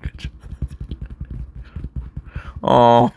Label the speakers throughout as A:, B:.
A: 그쵸. 어.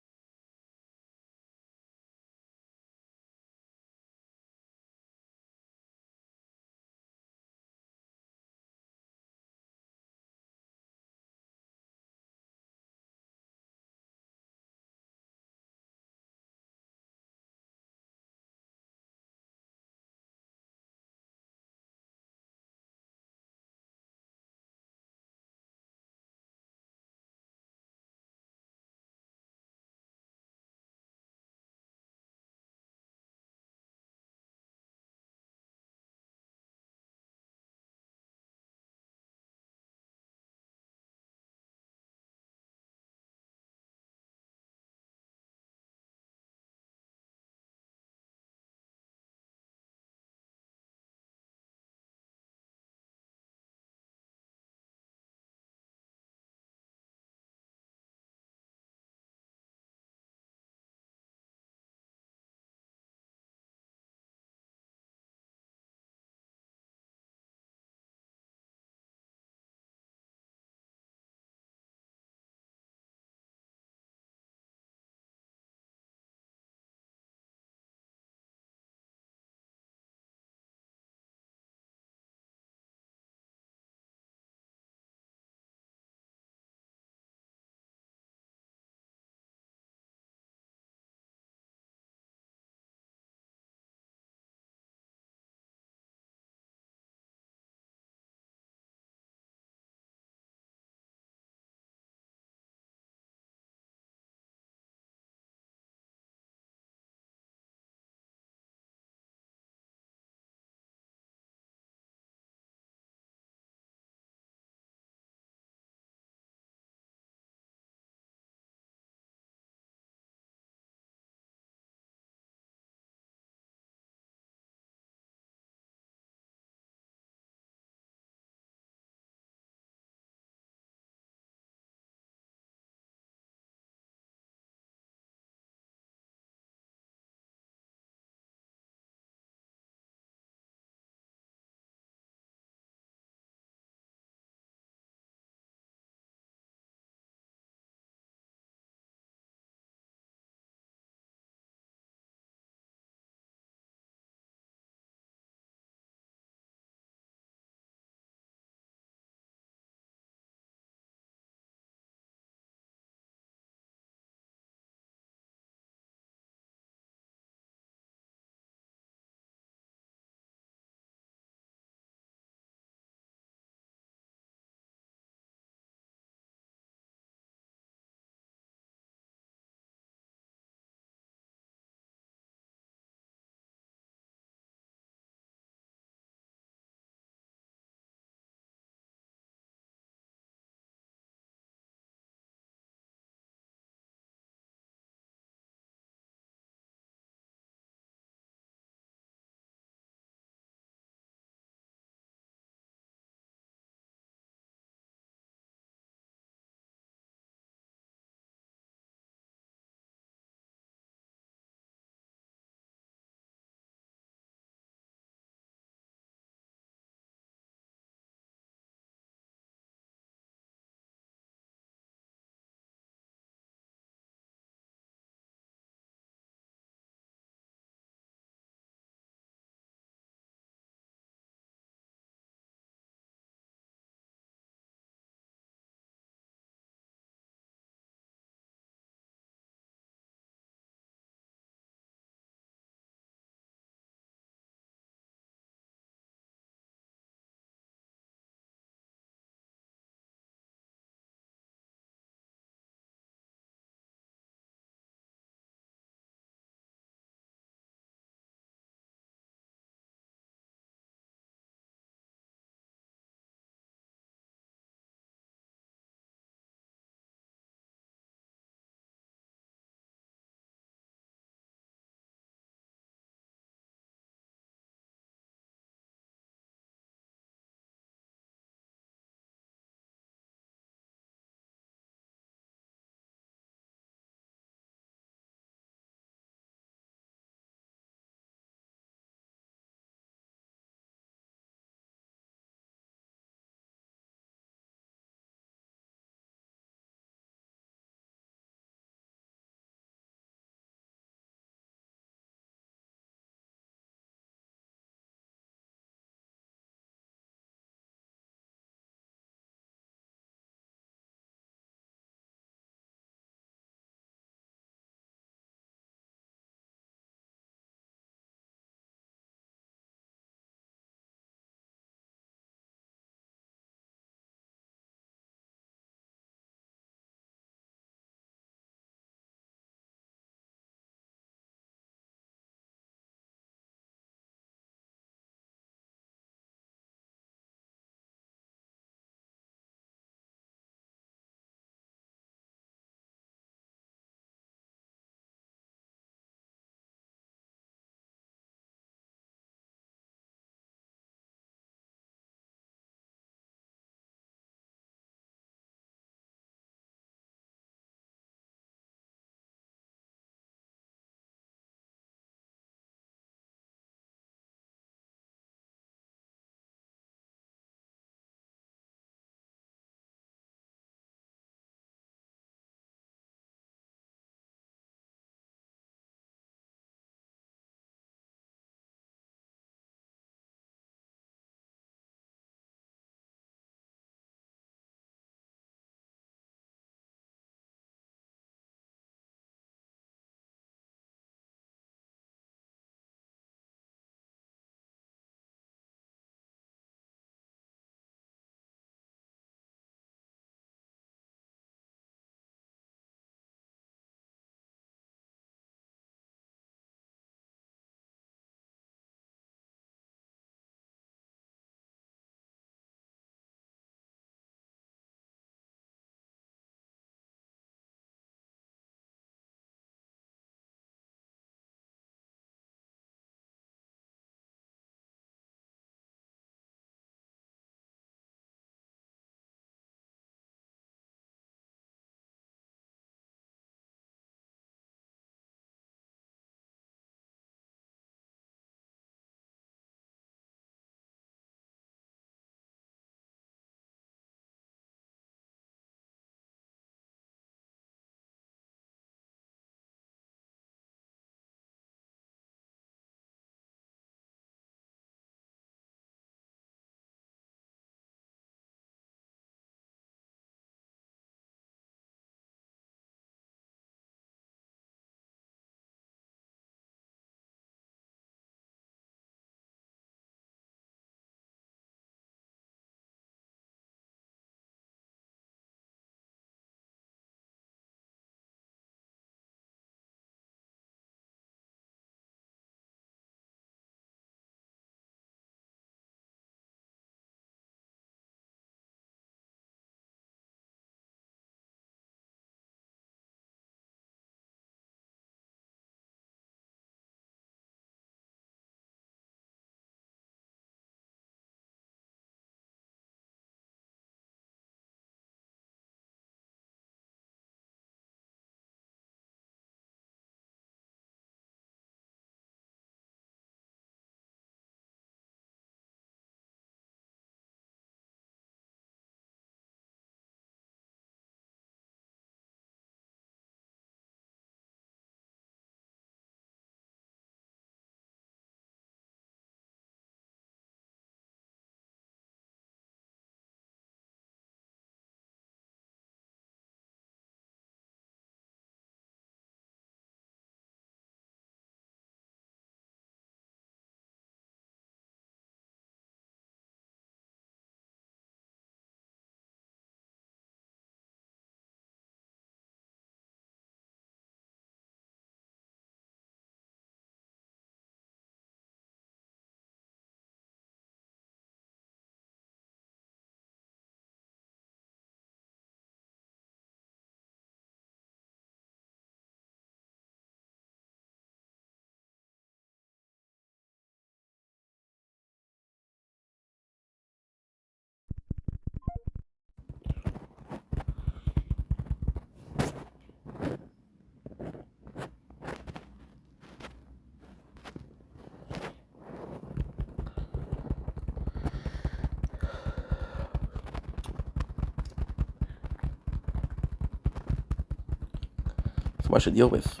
A: much to deal with.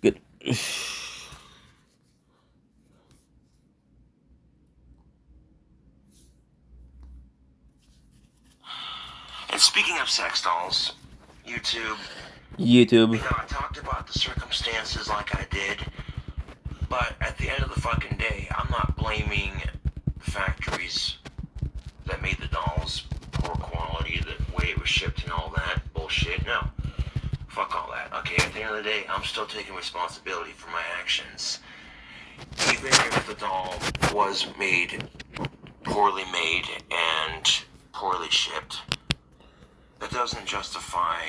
A: Good.
B: And speaking of sex dolls, YouTube. I talked about the circumstances like I did, but at the end of the fucking day, I'm not blaming the factories that made the dolls, poor quality, the way it was shipped and all that bullshit. No. Fuck all that. Okay, at the end of the day, I'm still taking responsibility for my actions. Even if the doll was poorly made and poorly shipped, that doesn't justify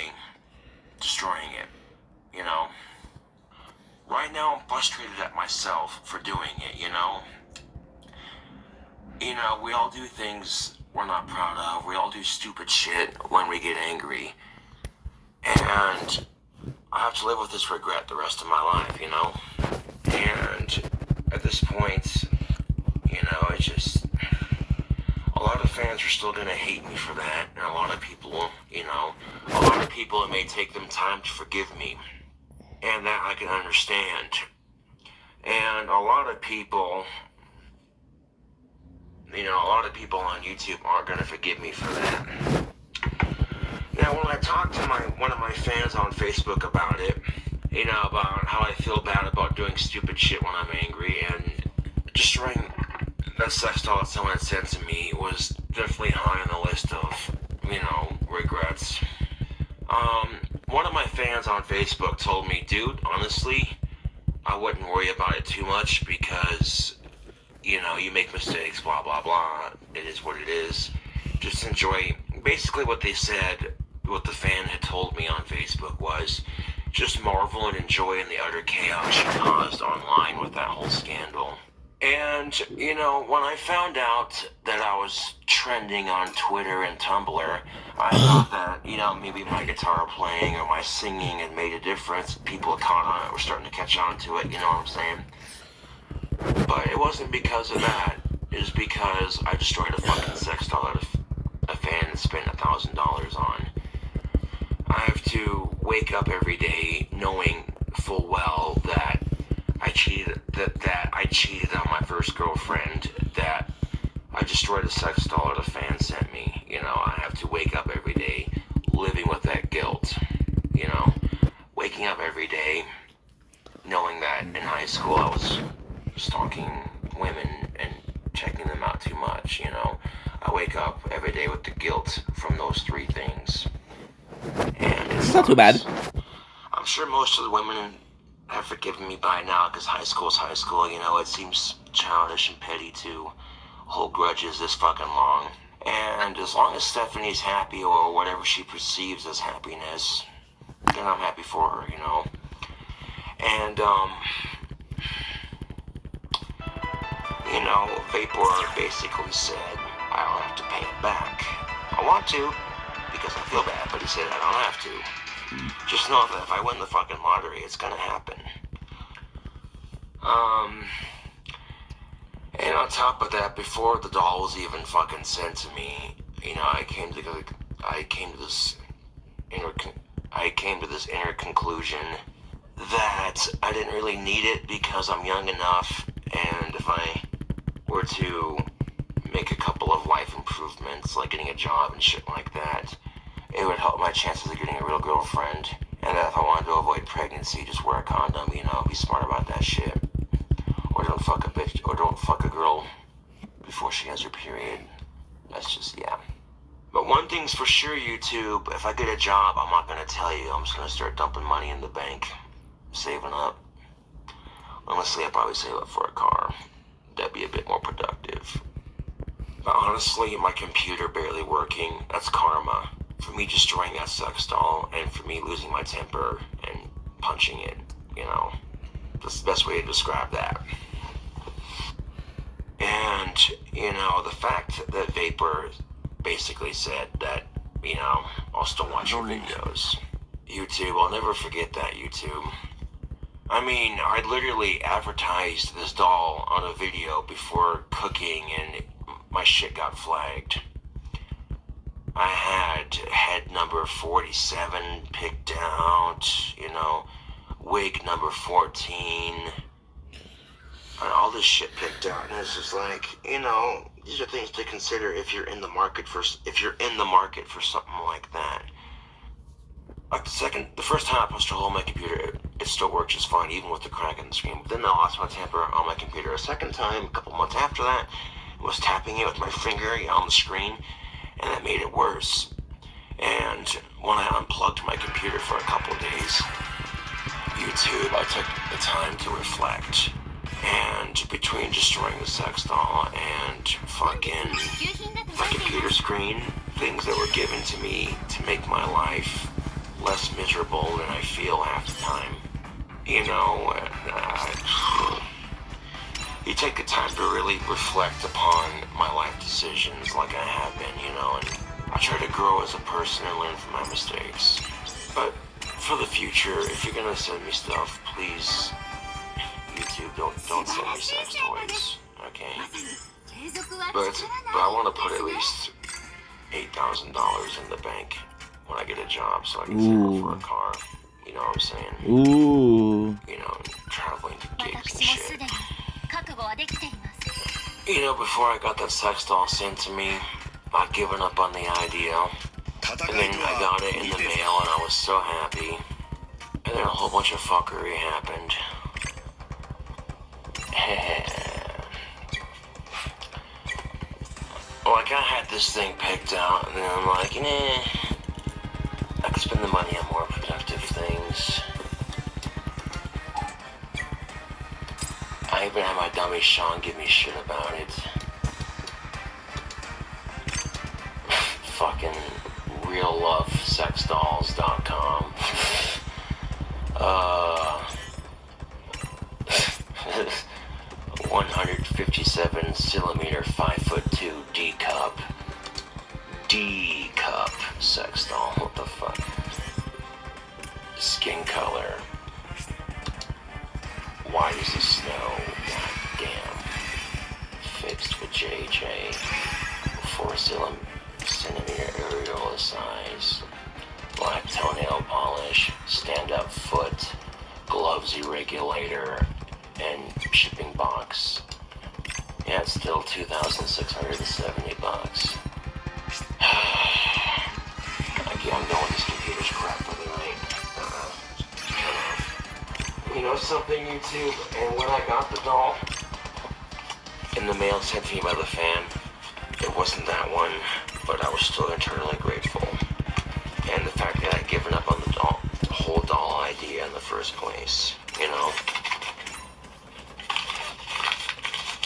B: destroying it, you know? Right now, I'm frustrated at myself for doing it, you know? You know, we all do things we're not proud of. We all do stupid shit when we get angry. And I have to live with this regret the rest of my life, you know? And at this point, you know, it's just... a lot of fans are still gonna hate me for that, and a lot of people, you know, a lot of people, it may take them time to forgive me, and that I can understand. And a lot of people, you know, a lot of people on YouTube aren't gonna forgive me for that. Now, when I talked to one of my fans on Facebook about it, you know, about how I feel bad about doing stupid shit when I'm angry, and destroying that sex doll that someone had sent to me was definitely high on the list of, you know, regrets. One of my fans on Facebook told me, dude, honestly, I wouldn't worry about it too much because, you know, you make mistakes, blah, blah, blah. It is what it is. Just enjoy. Basically what they said, what the fan had told me on Facebook was, just marvel and enjoy in the utter chaos she caused online with that whole scandal. And, you know, when I found out that I was trending on Twitter and Tumblr, I thought that, you know, maybe my guitar playing or my singing had made a difference. People had caught on it, were starting to catch on to it, you know what I'm saying? But it wasn't because of that. It was because I destroyed a fucking sex doll that a fan spent $1,000 on. I have to wake up every day knowing full well that I cheated on my first girlfriend, that I destroyed a sex doll that a fan sent me. You know, I have to wake up every day living with that guilt. You know, waking up every day knowing that in high school I was stalking women and checking them out too much, you know. I wake up every day with the guilt from those three things. And it's
A: not too bad.
B: I'm sure most of the women have forgiven me by now, because high school is high school, you know. It seems childish and petty to hold grudges this fucking long. And as long as Stephanie's happy, or whatever she perceives as happiness, then I'm happy for her, you know. And, you know, Vapor basically said, I don't have to pay it back. I want to, because I feel bad, but he said I don't have to. Just know that if I win the fucking lottery, it's gonna happen. And on top of that, before the doll was even fucking sent to me, you know, I came to this inner conclusion that I didn't really need it because I'm young enough, and if I were to make a couple of life improvements, like getting a job and shit like that, it would help my chances of getting a real girlfriend. And if I wanted to avoid pregnancy, just wear a condom, you know, be smart about that shit. Or don't fuck a bitch, or don't fuck a girl before she has her period. That's just, yeah. But one thing's for sure, YouTube, if I get a job, I'm not gonna tell you. I'm just gonna start dumping money in the bank, saving up. Honestly, I'd probably save up for a car. That'd be a bit more productive. But honestly, my computer barely working, that's karma. For me destroying that sex doll, and for me losing my temper and punching it, you know. That's the best way to describe that. And, you know, the fact that Vapor basically said that, you know, I'll still watch your videos. YouTube, I'll never forget that, YouTube. I mean, I literally advertised this doll on a video before cooking and my shit got flagged. I had head number 47 picked out, wig number 14, and all this shit picked out, and it's just like, these are things to consider if you're in the market for something like that. Like the first time I pushed a hole in my computer, it still worked just fine, even with the crack in the screen. But then I lost my temper on my computer a second time, a couple months after that, was tapping it with my finger on the screen, and that made it worse. And when I unplugged my computer for a couple of days, YouTube, I took the time to reflect. And between destroying the sex doll and fucking my computer screen, things that were given to me to make my life less miserable than I feel half the time. You take the time to really reflect upon my life decisions like I have been, and I try to grow as a person and learn from my mistakes. But for the future, if you're gonna send me stuff, please, YouTube, don't send me sex toys, okay? But I want to put at least $8,000 in the bank when I get a job so I can save for a car. You know what I'm saying?
A: Ooh.
B: Traveling to gigs and shit. Before I got that sex doll sent to me, I'd given up on the idea. And then I got it in the mail and I was so happy. And then a whole bunch of fuckery happened. Like, I had this thing picked out, and then I'm like, I could spend the money on more productive things. I even had my dummy Sean give me shit about it. Fucking reallovesexdolls.com. 157 centimeter, 5'2" D cup sex doll. What the fuck? Skin color. White as the snow. God damn. Fixed with JJ. 4 centimeter areola size. Black toenail polish. Stand up foot. Gloves regulator. And shipping box. Yeah, it's still $2,670. I'm going this computer's crap for the night. You know something, YouTube? And when I got the doll in the mail sent to me by the fan, it wasn't that one, but I was still eternally grateful. And the fact that I'd given up on the whole doll idea in the first place,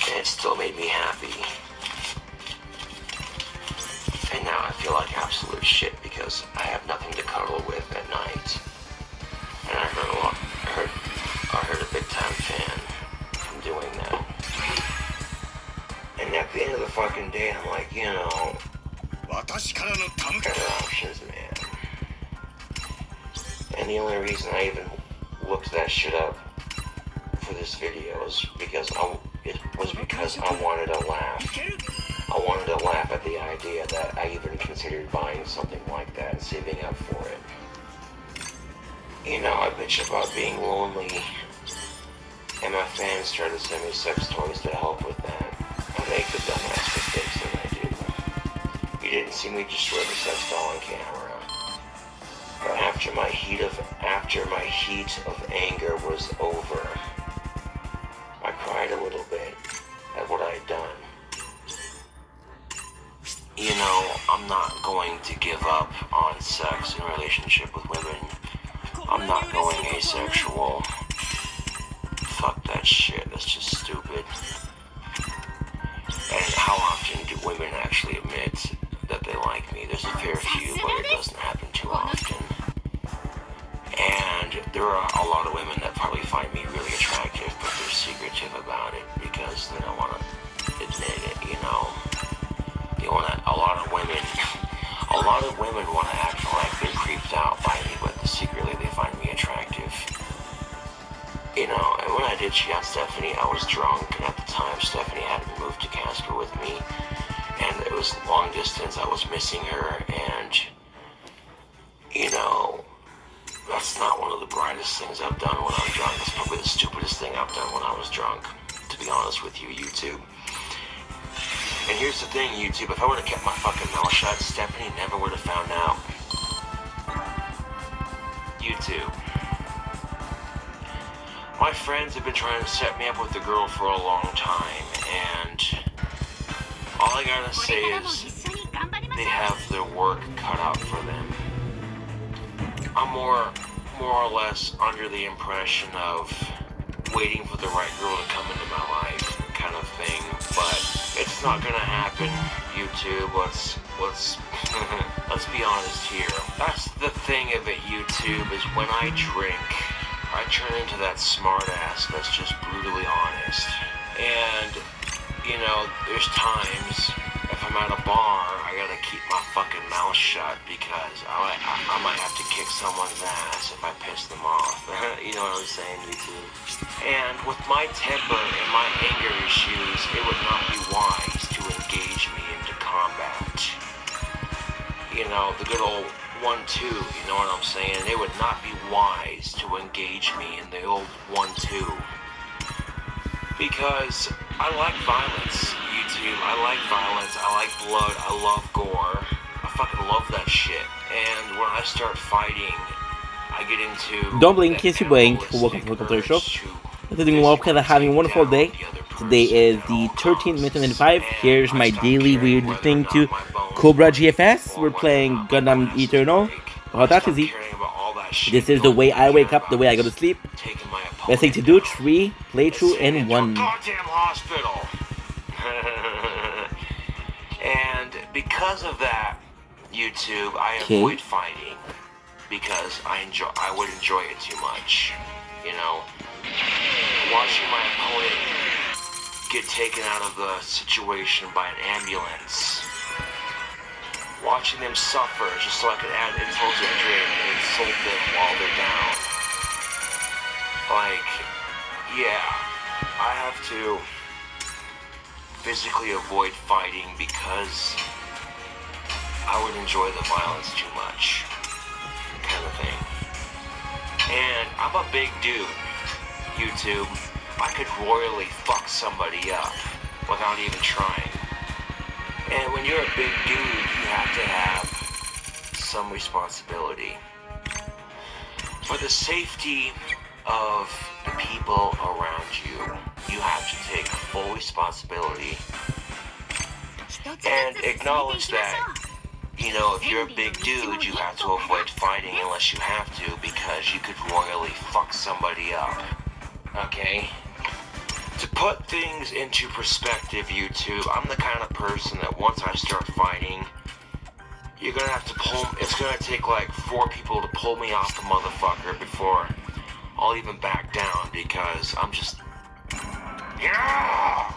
B: And it still made me happy. And now I feel like absolute shit because I have nothing to cuddle with at night. And I heard a big time fan from doing that. And at the end of the fucking day, I'm like, better options, man. And the only reason I even looked that shit up for this video is because I wanted to laugh. I wanted to laugh at the idea that I even considered buying something like that and saving up for it. I bitch about being lonely, and my fans try to send me sex toys to help with that. I make the dumbass mistakes that I do. You didn't see me destroy the sex doll on camera. But after my heat of anger was over, I cried a little bit at what I had done. I'm not going to give up on sex in relationship with women. I'm not going asexual. Fuck that shit, that's just stupid. And how often do women actually admit that they like me? There's a fair few, but it doesn't happen too often. And there are a lot of women that probably find me really attractive, but they're secretive about it because they don't want to admit it, a lot of women want to act like they're creeped out by me, but the secret did cheat on Stephanie. I was drunk, and at the time, Stephanie hadn't moved to Casper with me, and it was long distance. I was missing her, and you know, that's not one of the brightest things I've done when I'm drunk. It's probably the stupidest thing I've done when I was drunk, to be honest with you, YouTube. And here's the thing, YouTube, if I would have kept my fucking mouth shut, Stephanie never would have found out. YouTube. My friends have been trying to set me up with a girl for a long time, and all I gotta say is they have their work cut out for them. I'm more or less under the impression of waiting for the right girl to come into my life, kind of thing. But it's not gonna happen, YouTube. Let's let's be honest here. That's the thing of it, YouTube, is when I drink, I turn into that smart ass that's just brutally honest. And you know, there's times if I'm at a bar, I gotta keep my fucking mouth shut because I might have to kick someone's ass if I piss them off. You know what I'm saying, YouTube? And with my temper and my anger issues, it would not be wise to engage me into combat. You know, the good old 1-2, you know what I'm saying? It would not be wise to engage me in the old 1-2. Because I like violence, YouTube. I like violence. I like blood. I love gore. I fucking love that shit. And when I start fighting, I get into...
A: Don't blink, yes you blink. Welcome to the Commentary Show. I'm doing well because I'm having a wonderful day. Today is the 13th minute 95. Here's my daily weird thing to Cobra GFS. We're playing Gundam Eternal. Oh, that's easy. This is the way I wake up, the way I go to sleep. Best thing to do, 3 playthrough in 1.
B: Goddamn hospital. And because of that, YouTube, I avoid fighting because I would enjoy it too much. You know, watching my opponent get taken out of the situation by an ambulance, watching them suffer just so I could add insult to injury and insult them while they're down. Like, yeah, I have to physically avoid fighting because I would enjoy the violence too much, kind of thing. And I'm a big dude, YouTube. I could royally fuck somebody up without even trying. And when you're a big dude, you have to have some responsibility. For the safety of the people around you, you have to take full responsibility and acknowledge that, you know, if you're a big dude, you have to avoid fighting unless you have to because you could royally fuck somebody up. Okay? To put things into perspective, YouTube, I'm the kind of person that once I start fighting, you're gonna have to it's gonna take like 4 people to pull me off the motherfucker before I'll even back down because I'm just, yeah!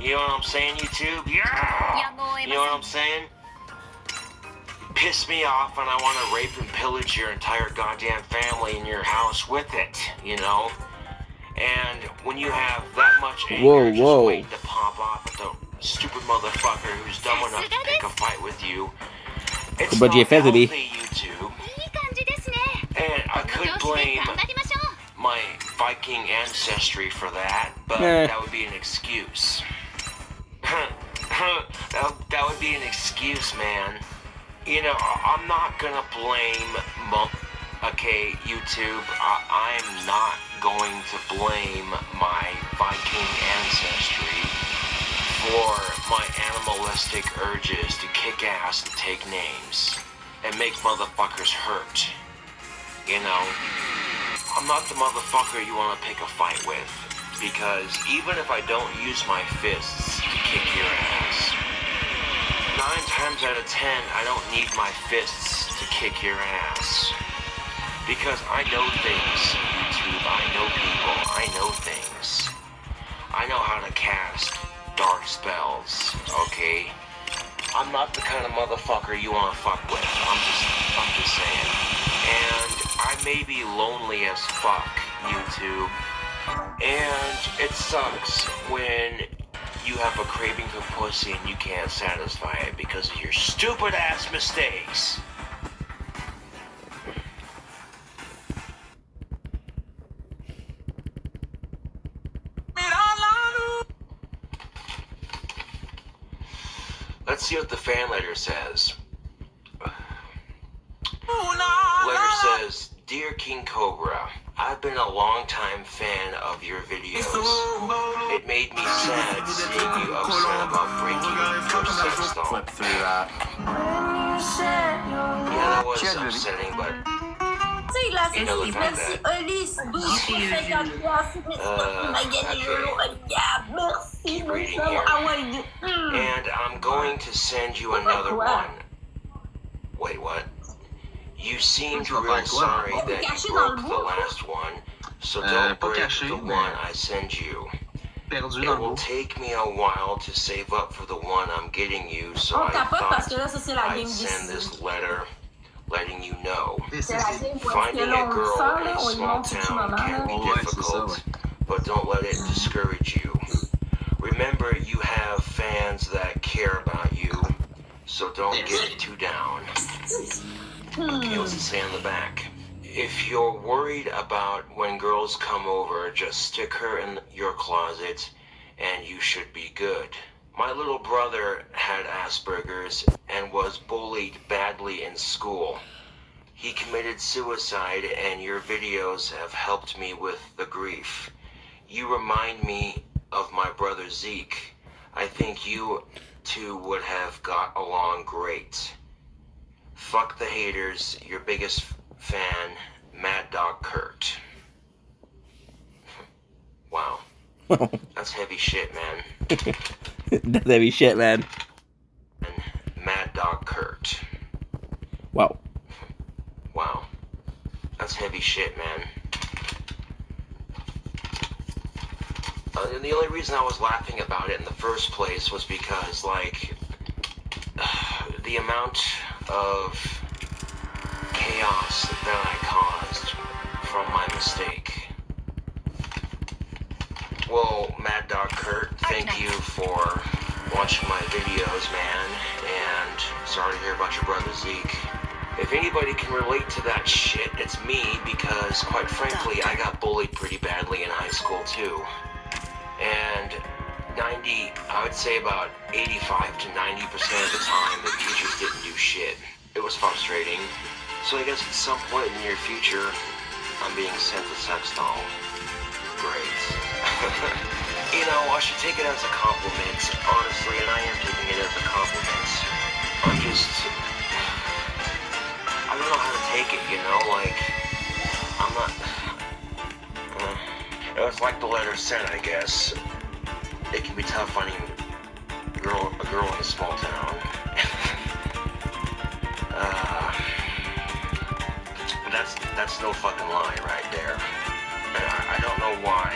B: You know what I'm saying, YouTube? Yeah! You know what I'm saying? Piss me off and I want to rape and pillage your entire goddamn family in your house with it, you know? And when you have that much anger just waiting to pop off at the stupid motherfucker who's dumb enough to pick a fight with you, it's not healthy, YouTube. And I could blame my Viking ancestry for that, but that would be an excuse. that would be an excuse, man. You know, I'm not gonna blame, okay, YouTube, I'm not going to blame my Viking ancestry for my animalistic urges to kick ass and take names and make motherfuckers hurt. You know, I'm not the motherfucker you want to pick a fight with because even if I don't use my fists to kick your ass, 9 times out of 10, I don't need my fists to kick your ass. Because I know things, YouTube. I know people. I know things. I know how to cast dark spells, okay? I'm not the kind of motherfucker you want to fuck with. I'm just saying. And I may be lonely as fuck, YouTube. And it sucks when you have a craving for pussy and you can't satisfy it because of your stupid ass mistakes. Let's see what the fan letter says. Letter says, Dear King Cobra, I've been a long-time fan of your videos. It made me sad seeing you upset about breaking your sex doll.
C: Flip through that.
B: Yeah, that was upsetting, but you know the fact that... Keep reading here. And I'm going to send you another one. Wait, what? You seemed real sorry that you broke the last one, so don't break the one I send you. It will take me a while to save up for the one I'm getting you, so I thought I'd send this letter letting you know. Finding a girl in a small town can be difficult, but don't let it discourage you. Remember, you have fans that care about you, so don't get too down. Okay, what's it say on the back? If you're worried about when girls come over, just stick her in your closet and you should be good. My little brother had Asperger's and was bullied badly in school. He committed suicide and your videos have helped me with the grief. You remind me of my brother Zeke. I think you two would have got along great. Fuck the haters, your biggest fan, Mad Dog Kurt. Wow. That's heavy shit, man.
A: That's heavy shit, man.
B: Mad Dog Kurt.
A: Wow.
B: Wow. That's heavy shit, man. And the only reason I was laughing about it in the first place was because, like, the amount of chaos that I caused from my mistake. Well, Mad Dog Kurt, thank you for watching my videos, man, and sorry to hear about your brother Zeke. If anybody can relate to that shit, it's me, because, quite frankly, I got bullied pretty badly in high school, too. And I would say about 85 to 90% of the time, the teachers didn't do shit. It was frustrating. So I guess at some point in the near future, I'm being sent a sex doll. Great. You know, I should take it as a compliment, honestly, and I am taking it as a compliment. I don't know how to take it, you know, like, I'm not... It's like the letter said, I guess. It can be tough finding a girl in a small town. That's no fucking lie right there. And I don't know why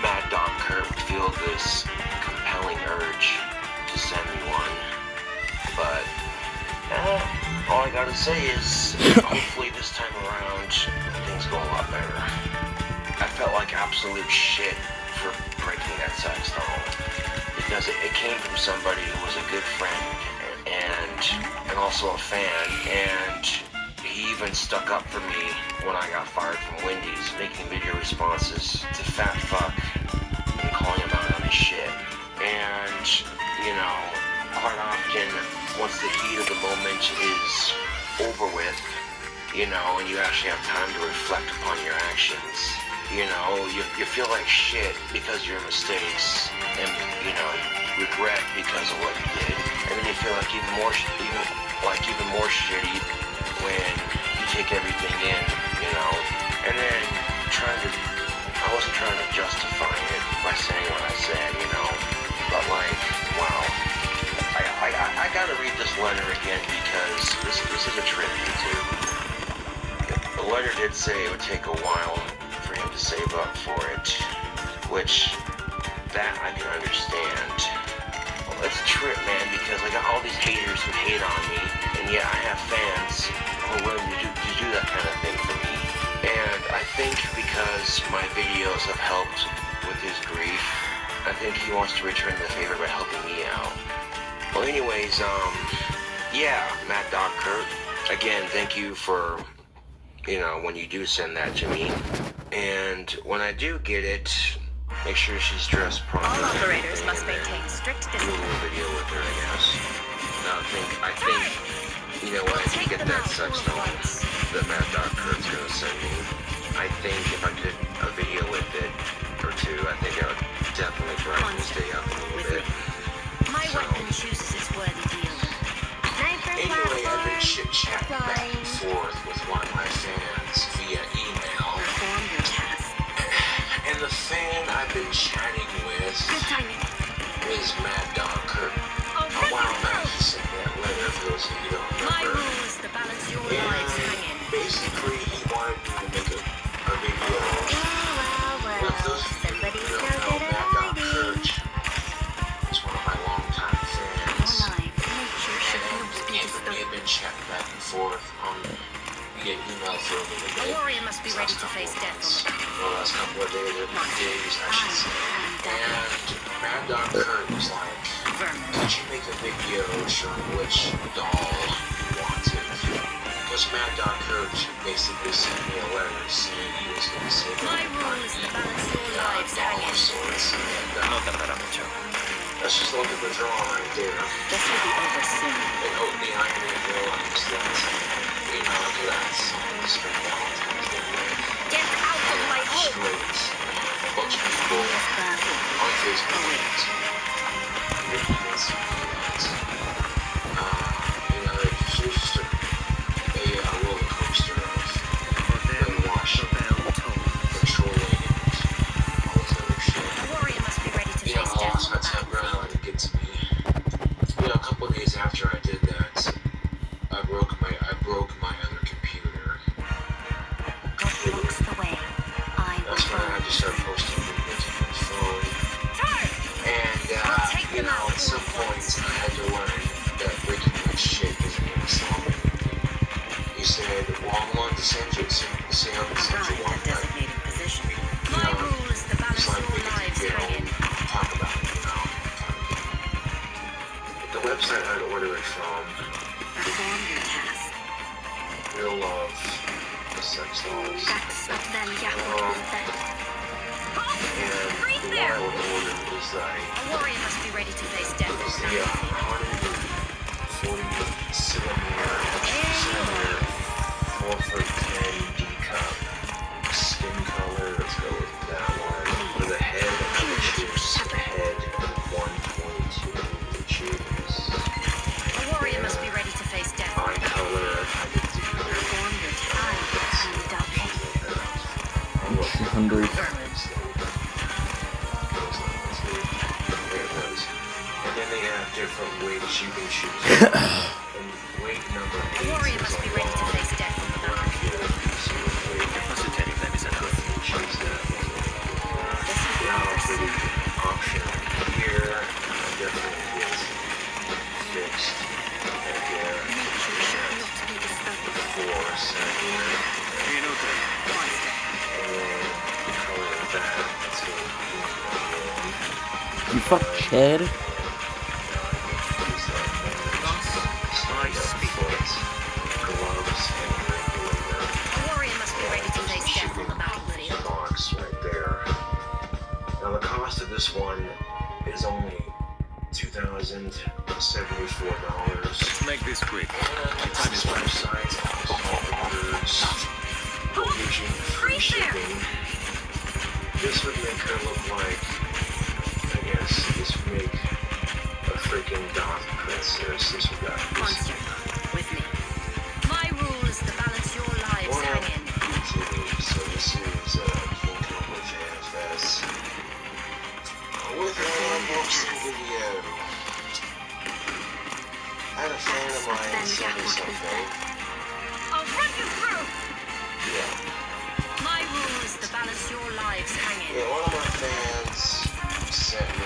B: Mad Dog Kurt would feel this compelling urge to send me one. But all I gotta say is, hopefully this time around, things go a lot better. I felt like absolute shit for breaking that sex doll, because it came from somebody who was a good friend and also a fan, and he even stuck up for me when I got fired from Wendy's, making video responses to Fat Fuck and calling him out on his shit. And, you know, quite often, once the heat of the moment is over with, you know, and you actually have time to reflect upon your actions, you know, you feel like shit because of your mistakes, and, you know, you regret because of what you did, and then you feel like even more shitty when you take everything in, you know, and then I wasn't trying to justify it by saying what I said, you know, but like, wow, I gotta read this letter again because this is a tribute to. The letter did say it would take a while for him to save up for it, which, that I can understand. Well, it's a trip, man, because I got all these haters who hate on me, and yet I have fans who are willing to do that kind of thing for me. And I think because my videos have helped with his grief, I think he wants to return the favor by helping me out. Well, anyways, yeah, Mad Dog Kurt, again, thank you for, when you do send that to me. And when I do get it, make sure she's dressed properly.
C: All operators must maintain strict
B: Do a
C: discipline.
B: little video with her, I guess. No, I think, when I do get that sex doll that Mad Dog Kurt's gonna send me, I think if I did a video with it or two, I think I would definitely brighten this day up a little bit.
C: My
B: So,
C: weapon chooses its worthy deal.
B: anyway, I've been chit-chatting back and forth with one of my fans via email.
C: Perform your task.
B: And the fan I've been chatting with
C: Good timing.
B: is Mad Dog Kurt. A while back he sent me that letter, for those of you who don't
C: My
B: remember.
C: rule is to balance your lives
B: And
C: hanging.
B: basically he wanted me to make a video with those of you who don't know Mad Dog Kurt. He's one of my longtime fans.
C: Nature should
B: And
C: not be
B: him and me have been chatting back and forth via email for a little
C: A
B: bit.
C: warrior must be ready to face death on the
B: The last couple of days, I should say. And Mad Dog Kurt was like,
C: vermin.
B: could you make a video showing which doll you wanted? Because Mad Dog Kurt basically sent me a letter saying he was going to save
C: My rule is to balance your lives
B: doll of
C: hanging.
B: sorts. And let's just look at the drawing right there.
C: This will be over soon.
B: And hope the irony realize that, after that song, spent Valentine's Day with.
C: Get out of my home!
B: Straight. A bunch of people on Facebook. It's just a roller coaster of brainwashing, controlling, and all this other shit.
C: A warrior must be ready to face
B: I
C: death
B: lost
C: on
B: my
C: the
B: temper and I
C: battlefield.
B: let it get to me. A couple of days after I did that, I broke my other computer.
C: God blocks the way. I will
B: That's when I had
C: burn.
B: to start posting videos on my phone. And, at some point, I had to learn that breaking my shit isn't going to solve anything. He said, well, I'm willing to send you one,
C: Right, a
B: but,
C: designated position. My rule is to balance
B: it's like we
C: your
B: get
C: lives
B: together
C: hanging.
B: and talk about it, The website I'd order it from,
C: Perform your task.
B: Real Love, the sex dolls. And
C: Right
B: the
C: there.
B: one I would order is like,
C: A warrior must be ready to face death on
B: it's
C: the
B: the
C: battlefield.
B: 140 cylinder, 4'10" D cup. Skin color, let's go with that one. With a head, I would choose a head of 122 inches.
C: A warrior must be ready to face death on
B: Eye
C: the
B: color,
C: battlefield.
B: I could do
C: Perform your task.
B: I look
A: 200.
B: And then they have different weights you can choose. And weight number 8
C: A warrior
B: is
C: must
B: a
C: be ready to
B: long
C: face death on the battlefield.
B: piece of weight. You choose that.
C: This will be
B: Now
C: over
B: for the
C: soon.
B: option here, I definitely get fixed. And here,
C: Nature should not be disturbed.
B: 4 centimeter.
C: Monster.
B: And the color of that, that's going to be
A: You fuck Chad?
C: A warrior must be ready to face death on the battlefield.
B: Box right there. Now the cost of this one is only $2,074.
D: Make this quick.
B: And this website offers Norwegian free shipping. This would make her look like, I guess, this would make a freaking goth princess. This would got
C: Monster. With me. My rule is to balance your lives hanging.
B: So this is King Cobra JFS with an unboxing video. I had a fan of mine send me something.
C: I'll run you through.
B: Yeah.
C: My rule is to balance your lives hanging.
B: Yeah, one of my fans sent me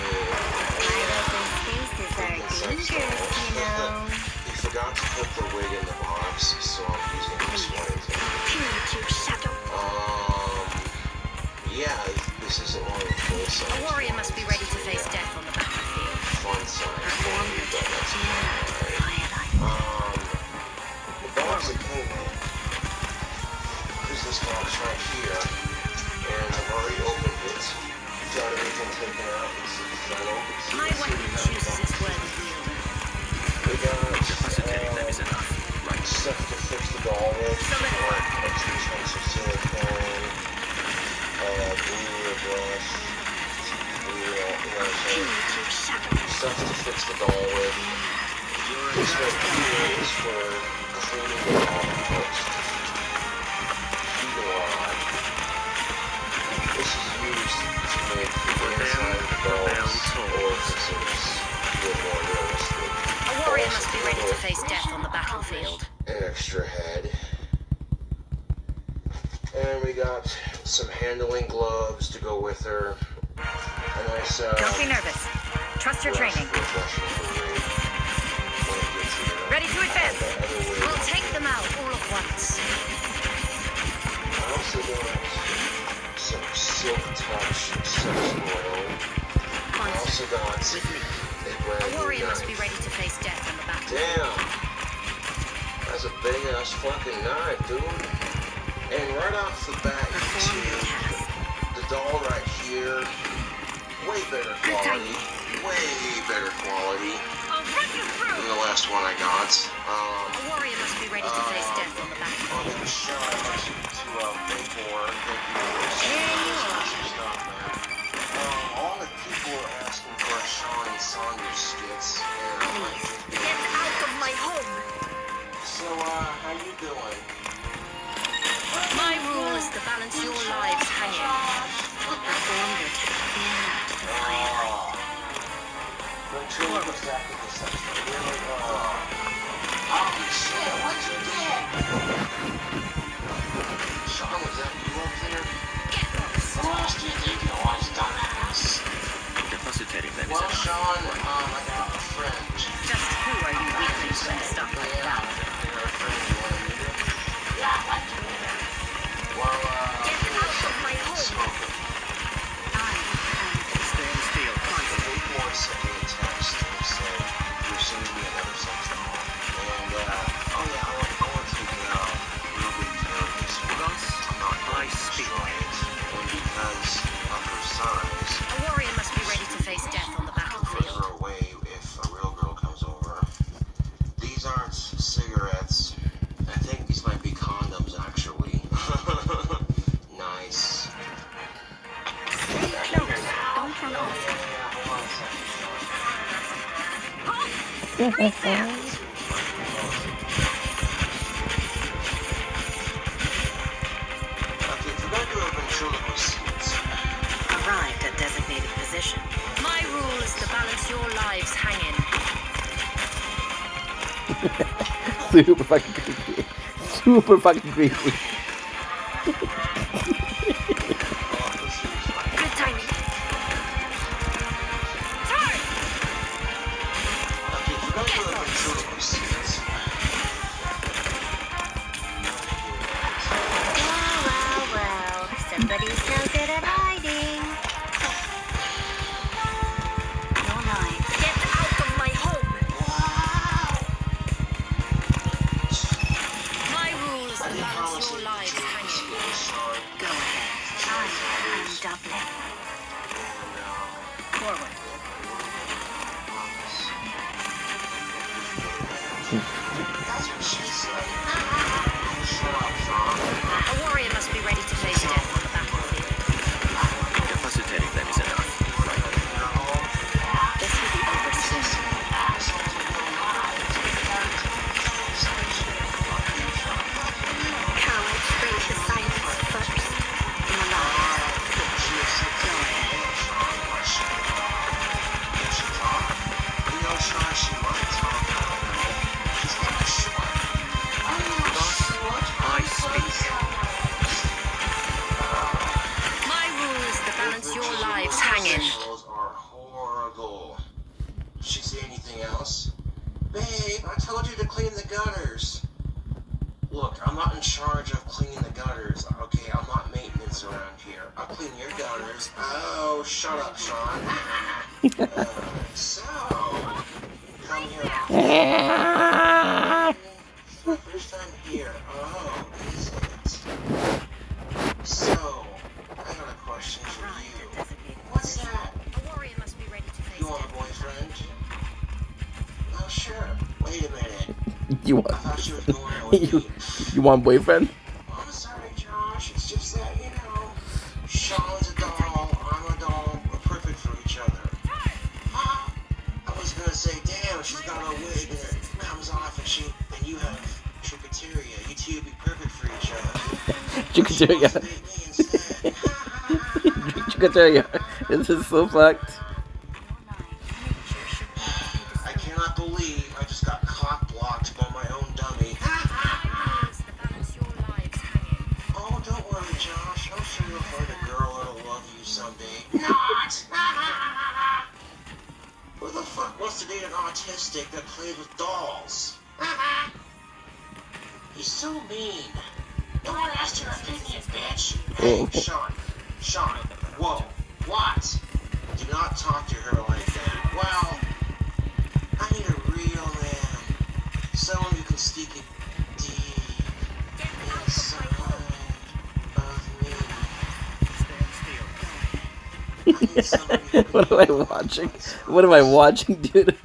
B: He forgot to put the wig in the box, so I'm using this one.
C: warrior must be ready to face death on the battlefield.
B: Fun size.
C: Perform your
B: That's
C: tasks.
B: the box that came in is this box right here, and I've already opened it. Got everything taken out. This is metal.
C: My weapon chooses its worthy wielder.
B: We got stuff to fix the doll with, extra chunks of silicone, glue brush, stuff to fix the doll with. This right here is for cleaning the doll first. Heating rod. This is used to make the inside of the doll's orifices look more realistic.
C: A warrior must be ready to face death on the battlefield.
B: An extra head. And we got some handling gloves to go with her. A nice,
C: Don't be nervous. Trust your training. Ready to advance. We'll take them out all at once.
B: I also got some silk touch sex oil. I also got a brand
C: A
B: new
C: warrior must
B: knife.
C: be ready to face death on the battlefield.
B: Damn. That's a big ass fucking knife, dude. And right off the bat, you
C: Perform your
B: see
C: task.
B: the doll right here. Way better quality. Way better quality
C: I'll run you
B: than
C: through.
B: the last one I got.
C: A warrior must be ready to face death on the battlefield.
B: On the show, I want you to pay for. Thank you for some stuff, man. All the people are asking for a Sean and Saunders skits, and I'm like,
C: Get out of my home.
B: so, how you doing?
C: My rule is to balance your lives hanging. Perform your task.
B: Ventura was back at the section. Really? Holy shit, what you did? Sean, was that you up there?
C: Get lost.
B: Lost you think you was, dumbass. Well, Sean, I got a friend.
C: Just who are you weaklings when stuff like that?
B: You're a friend, you want to meet her? Yeah, I'd like to meet her. Well,
C: Get out of my home.
B: smoking.
C: I am
D: Stand still.
B: The boy sent me a text and said, you're sending me another sex doll. And, oh yeah, I want to take it out real good care of this one.
D: Thus
B: I'm not
D: I
B: going to
D: speak.
B: destroy it. And because of her size,
C: A warrior must be ready to face death on the
B: put
C: battlefield.
B: her away if a real girl comes over. These aren't cigarettes. I think these might be condoms, actually. Nice.
C: Close. Don't run off.
B: Hold on a second.
C: Halt! Freeze there!
B: Okay, if you're gonna do a ventriloquist skit,
C: Arrived at designated position. My rule is to balance your lives hanging.
A: Super fucking creepy. Super fucking creepy.
C: Good timing. Turn!
B: okay, if you're gonna do a ventriloquist skit,
C: Well. Somebody's so good at hiding. No lies. Get out of my home! My rule is to balance your lives hanging. Go ahead. I am Dublin. Forward.
B: That's what she said. Shut up, Sean.
C: A warrior must be ready to face death on the battlefield.
D: Capacitating them is enough.
C: This will be over soon. Cowards break the silence first. Go ahead.
D: Thus I speak.
B: shut up, Sean. So, come here. First time here. Oh, is it? So, I got a question for you. What's that?
C: A warrior must be ready to face
B: You want a
C: death.
B: boyfriend? Oh, sure. Wait a minute.
A: You
B: I
A: want?
B: thought she was going out with me.
A: You want boyfriend?
B: Oh, I'm sorry, Josh. It's just that, you know, Sean's a doll, I'm a doll. We're perfect for each other. Huh? I was gonna say, damn, she's got a wig and it comes off and you have trichoteria. You two would be perfect for each other.
A: Trichoteria.
B: But she wants to date me instead.
A: Trichoteria. This is so fucked.
B: I cannot believe I just got cock blocked by my own dummy. Oh, don't worry, Josh. I'm sure you'll find a girl that'll love you someday. Not! Who the fuck wants to date an autistic that plays with dolls? He's so mean. No one asked your opinion, bitch. Hey, Sean. Sean. Whoa. What? Do not talk to her like that. Well, I need a real man. Someone who can stick it deep inside of me. I need somebody who can
A: What am I watching? What am I watching, dude?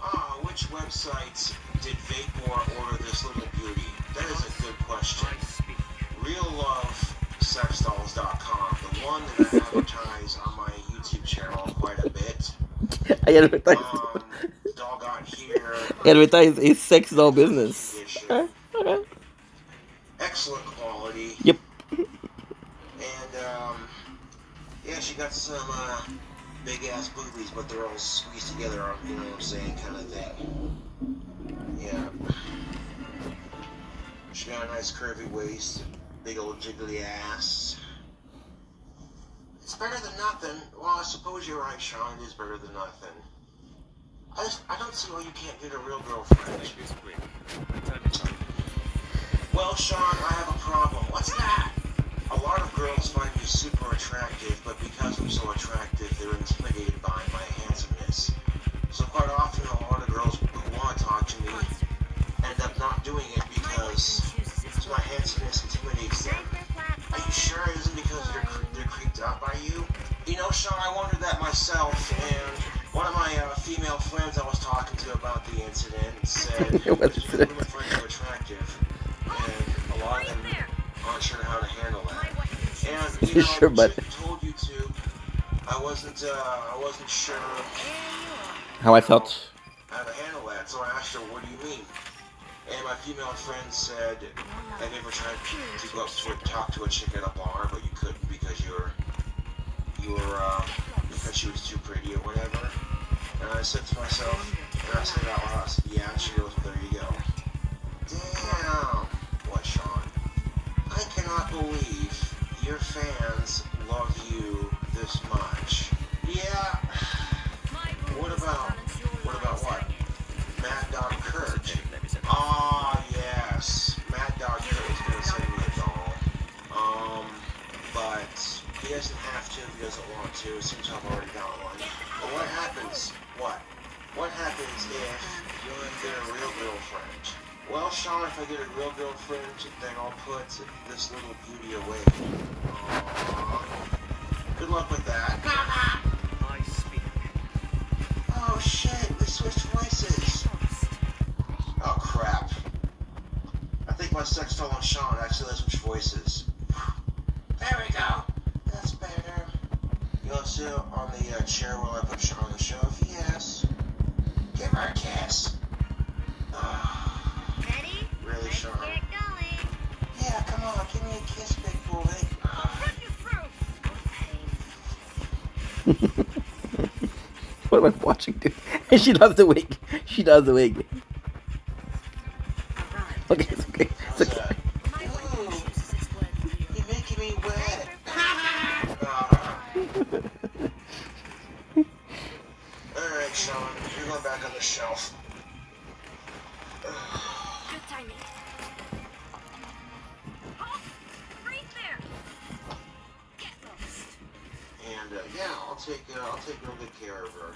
B: which websites did Vapor order this little beauty? That is a good question. RealLoveSexDolls.com, the one that I advertise on my YouTube channel quite a bit.
A: I advertise.
B: Doll got here.
A: Advertise a sex doll business.
B: Edition. Excellent quality.
A: Yep.
B: And yeah, she got some big ass boobies, but they're all squeezed together, you know what I'm saying, kind of thing. Yeah. She got a nice curvy waist, big old jiggly ass. It's better than nothing. Well, I suppose you're right, Sean. It is better than nothing. I don't see why you can't get a real girlfriend. Well, Sean, I have a problem. What's that? A lot of girls find me super attractive, but because I'm so attractive, they're intimidated by my handsomeness. So quite often, a lot of girls who want to talk to me end up not doing it because my handsomeness intimidates them. Are you sure it isn't because they're creeped out by you? You know, Sean, I wondered that myself, and one of my female friends I was talking to about the incident said women find you attractive, and a lot of them aren't sure how to handle that. And you know,
A: Sure, but
B: I told you to. I wasn't sure
A: how I felt.
B: how to handle that, so I asked her, "What do you mean?" And my female friend said, "Have you ever tried to go up to talk to a chick at a bar, but you couldn't because because she was too pretty or whatever?" And I said to myself, and I said out loud, I said, "Yeah." She goes, "There you go." Damn. What, Sean? I cannot believe your fans love you this much. Yeah. What about what? Mad Dog Kurt. Ah, yes. Mad Dog Kurt is gonna send me a doll. But he doesn't have to if he doesn't want to. It seems I've already got one. But what happens? What happens if you get a real girlfriend? Well, Sean, if I get a real girlfriend, then I'll put this little beauty away. Aww. Good luck with that.
D: I speak.
B: Oh shit, we switched voices. Oh crap. I think my sex doll and Sean actually switched voices. There we go. That's better. You want to sit on the chair while I put Sean on the shelf? Yes. Give her a kiss.
C: Ready?
B: Really,
C: Let's
B: Sean?
C: get going.
B: Yeah, come on, give me a kiss, big boy.
C: I'll rip you through.
A: What am I watching, dude? She does the wig. She does the wig. Okay, it's okay. It's okay.
B: Ooh, you're making me wet. Alright, Sean, you're going back on the shelf.
C: Good timing. Halt! Freeze there! Get lost.
B: And, Yeah, I'll take real good care of her.